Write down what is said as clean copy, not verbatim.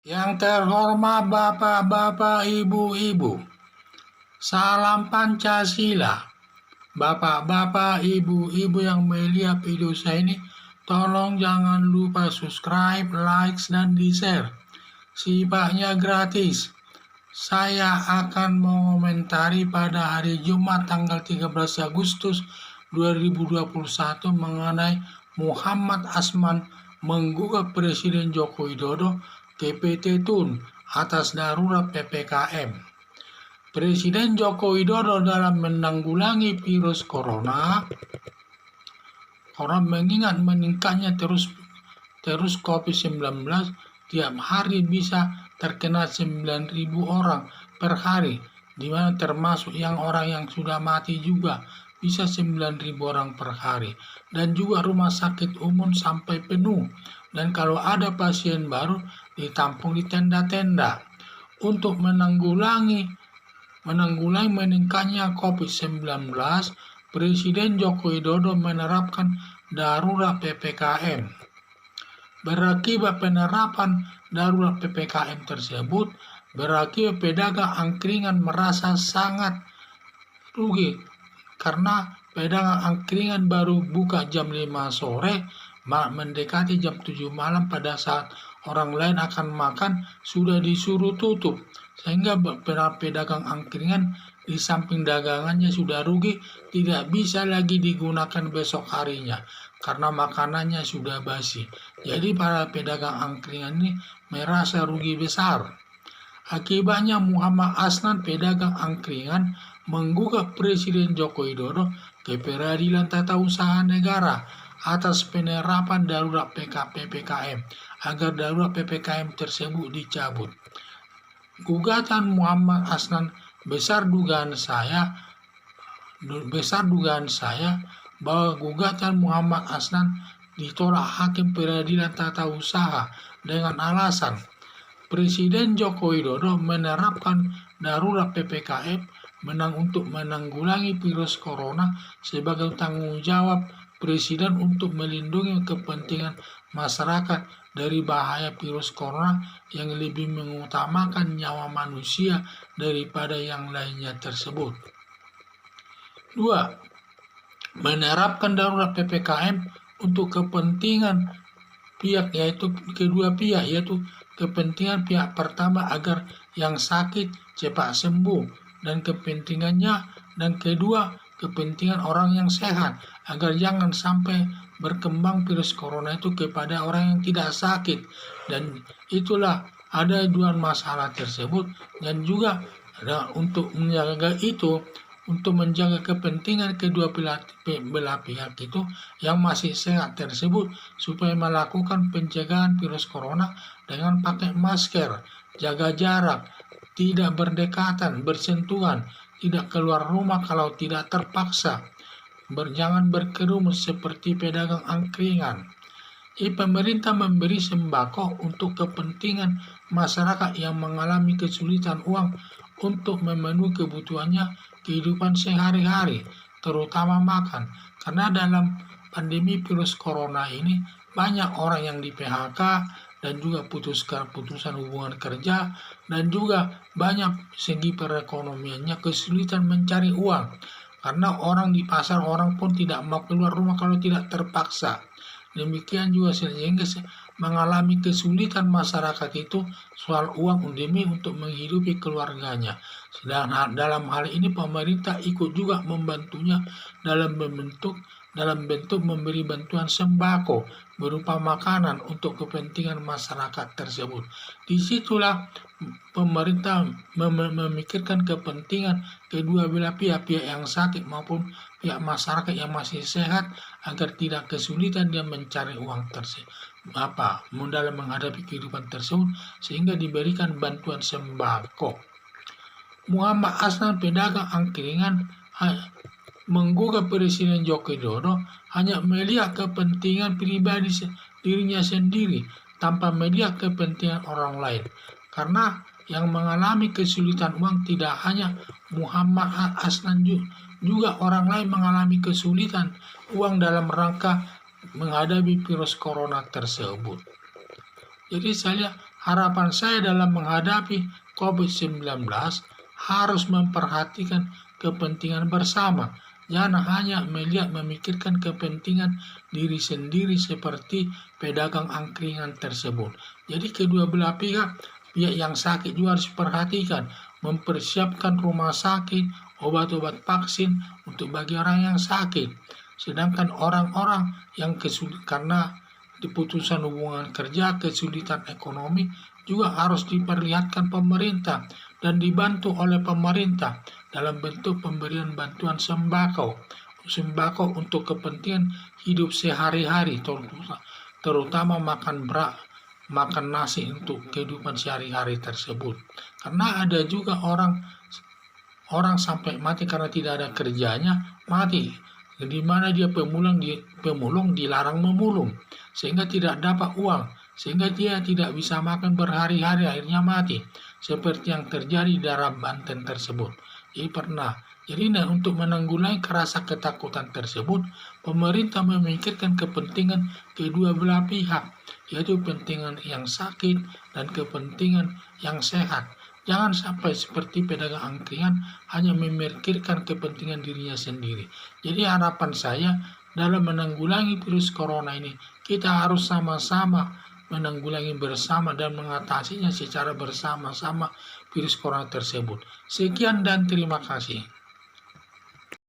Yang terhormat Bapak-bapak, Ibu-ibu, salam Pancasila. Bapak-bapak, Ibu-ibu yang melihat video saya ini, tolong jangan lupa subscribe, like, dan di-share. Sifatnya gratis. Saya akan mengomentari pada hari Jumat tanggal 13 Agustus 2021 mengenai Muhammad Asman menggugat Presiden Joko Widodo ke PT Tun atas darurat PPKM. Presiden Joko Widodo dalam menanggulangi virus corona, orang mengingat meningkatnya terus COVID-19, tiap hari bisa terkena 9.000 orang per hari, di mana termasuk orang yang sudah mati juga bisa 9.000 orang per hari, dan juga rumah sakit umum sampai penuh, dan kalau ada pasien baru ditampung di tenda-tenda. Untuk menanggulangi meningkatnya COVID-19, Presiden Joko Widodo menerapkan darurat PPKM. Berakibat penerapan darurat PPKM tersebut, berakibat pedagang angkringan merasa sangat rugi karena pedagang angkringan baru buka jam 5 sore, mendekati jam 7 malam pada saat orang lain akan makan sudah disuruh tutup, sehingga pedagang angkringan di samping dagangannya sudah rugi, tidak bisa lagi digunakan besok harinya karena makanannya sudah basi. Jadi para pedagang angkringan ini merasa rugi besar. Akibatnya Muhammad Asnan, pedagang angkringan, menggugat Presiden Joko Widodo ke Peradilan Tata Usaha Negara atas penerapan darurat PPKM agar darurat PPKM tersebut dicabut. Gugatan Muhammad Asnan besar dugaan saya bahwa gugatan Muhammad Asnan ditolak Hakim Peradilan Tata Usaha dengan alasan Presiden Joko Widodo menerapkan darurat PPKM untuk menanggulangi virus corona sebagai tanggung jawab Presiden untuk melindungi kepentingan masyarakat dari bahaya virus corona yang lebih mengutamakan nyawa manusia daripada yang lainnya tersebut. 2. Menerapkan darurat PPKM untuk kepentingan kedua pihak, yaitu kepentingan pihak pertama agar yang sakit cepat sembuh, dan kedua kepentingan orang yang sehat agar jangan sampai berkembang virus corona itu kepada orang yang tidak sakit. Dan itulah ada dua masalah tersebut, dan juga untuk menjaga kepentingan kedua belah pihak itu yang masih sehat tersebut, supaya melakukan pencegahan virus corona dengan pakai masker, jaga jarak, tidak berdekatan, bersentuhan, tidak keluar rumah kalau tidak terpaksa, jangan berkerumun seperti pedagang angkringan. Pemerintah memberi sembako untuk kepentingan masyarakat yang mengalami kesulitan uang untuk memenuhi kebutuhannya kehidupan sehari-hari, terutama makan. Karena dalam pandemi virus corona ini banyak orang yang di PHK dan juga putusan hubungan kerja, dan juga banyak segi perekonomiannya kesulitan mencari uang. Karena orang di pasar, orang pun tidak mau keluar rumah kalau tidak terpaksa. Demikian juga sehingga mengalami kesulitan masyarakat itu soal uang demi untuk menghidupi keluarganya. Sedangkan dalam hal ini pemerintah ikut juga membantunya dalam bentuk memberi bantuan sembako berupa makanan untuk kepentingan masyarakat tersebut. Disitulah pemerintah memikirkan kepentingan kedua belah pihak yang sakit maupun pihak masyarakat yang masih sehat agar tidak kesulitan dia mencari uang dalam menghadapi kehidupan tersebut, sehingga diberikan bantuan sembako. Muhammad Asnan, pedagang angkringan, menggugat Presiden Joko Widodo hanya melihat kepentingan pribadi dirinya sendiri tanpa melihat kepentingan orang lain. Karena yang mengalami kesulitan uang tidak hanya Muhammad Asnan, juga orang lain mengalami kesulitan uang dalam rangka menghadapi virus corona tersebut. Jadi saya harapan saya dalam menghadapi COVID-19 harus memperhatikan kepentingan bersama. Jangan hanya memikirkan kepentingan diri sendiri seperti pedagang angkringan tersebut. Jadi kedua belah pihak yang sakit juga harus diperhatikan, mempersiapkan rumah sakit, obat-obat vaksin untuk bagi orang yang sakit. Sedangkan orang-orang yang karena diputusan hubungan kerja, kesulitan ekonomi juga harus diperlihatkan pemerintah dan dibantu oleh pemerintah dalam bentuk pemberian bantuan sembako untuk kepentingan hidup sehari-hari, terutama makan nasi untuk kehidupan sehari-hari tersebut. Karena ada juga orang sampai mati karena tidak ada kerjanya, mati. Di mana dia pemulung dilarang memulung, sehingga tidak dapat uang, sehingga dia tidak bisa makan berhari-hari, akhirnya mati. Seperti yang terjadi di daerah Banten tersebut. Jadi untuk menanggulangi rasa ketakutan tersebut, pemerintah memikirkan kepentingan kedua belah pihak, yaitu kepentingan yang sakit dan kepentingan yang sehat. Jangan sampai seperti pedagang angkringan hanya memikirkan kepentingan dirinya sendiri. Jadi harapan saya dalam menanggulangi virus corona ini, kita harus sama-sama menanggulangi bersama dan mengatasinya secara bersama-sama virus corona tersebut. Sekian dan terima kasih.